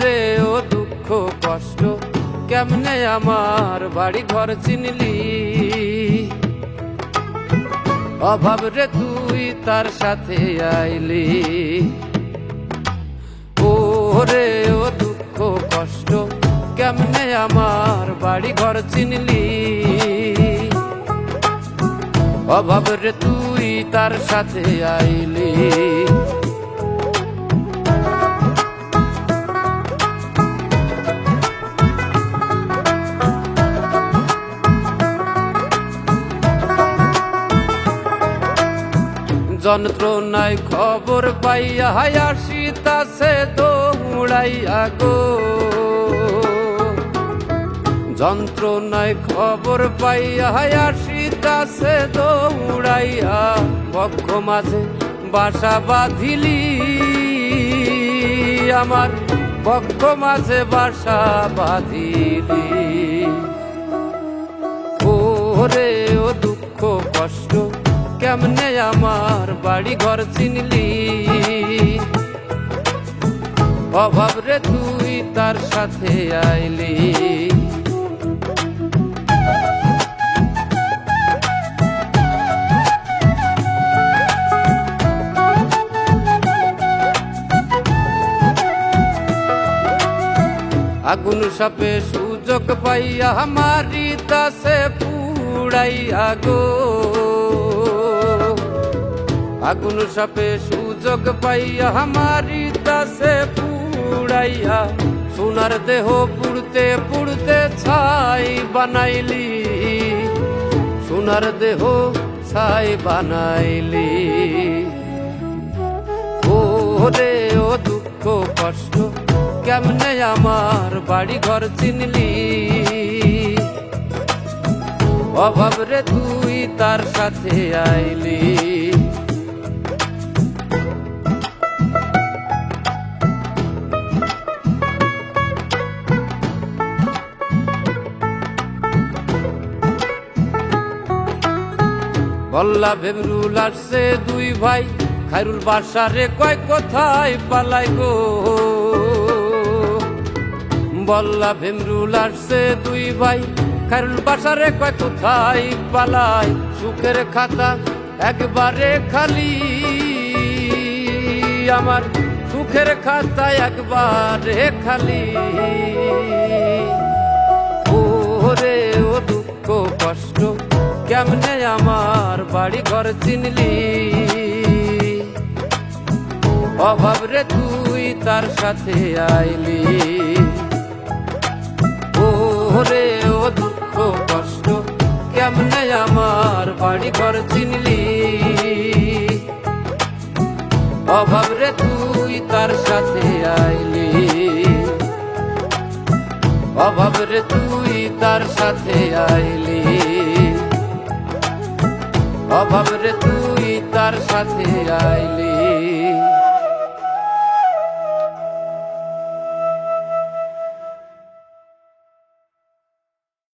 রে ও দুঃখ কষ্ট কেমনে আমার বাড়ি ঘর চিনলি, অভাব রে তুই তার সাথে আইলি। ও রে ও দুঃখ কষ্ট কেমনে আমার বাড়ি ঘর চিনলি, অভাব রে তুই তার সাথে আইলি। যন্ত্রণায় খবর পাইয়া আসিতাছে দৌড়াইয়া গো, যন্ত্রণায় খবর পাইয়া আসিতাছে দৌড়াইয়া, বক্ষ মাঝে বাসা বাঁধিলি আমার, বক্ষ মাঝে বাসা বাঁধিলি। ও রে ও দুঃখ কষ্ট কেমনে আমার বাড়ি ঘর চিনলি, অভাব রে তুই তার সাথে আইলি। আগুন সাপে সুযোগ পাইয়া মারিতাছে পুড়াইয়া গো, আগুন সাপে সুযোগ পাইয়া মারিতাছে পুড়াইয়া, সোনার দেহ পুড়তে পুড়তে ছাই বানাইলি, সোনার দেহ ছাই বানাইলি। ও রে ও দুঃখ কষ্ট কেমনে আমার বাড়ি ঘর চিনলি, অভাব রে তুই তার সাথে আইলি। বল্লা ভেমরুল আসছে দুই ভাই, খায়রুল বাসারে কয় কোথায় পালাই গো, বল্লা ভেমরুল আসছে দুই ভাই, খায়রুল বাসারে কয় কোথায় পালাই, সুখের খাতা একবারে খালি আমার, সুখের খাতা একবারে খালি। ও রে ও দুঃখ কষ্ট কেমনে আমার বাড়ি ঘর চিনলি, অভাব রে তুই তার সাথে আইলি। ও রে ও দুঃখ কষ্ট কেমনে আমার বাড়ি ঘর চিনলি, অভাব রে তুই তার সাথে আইলি, অভাব রে তুই তার সাথে আইলি, অভাব রে তুই তার সাথে আইলি।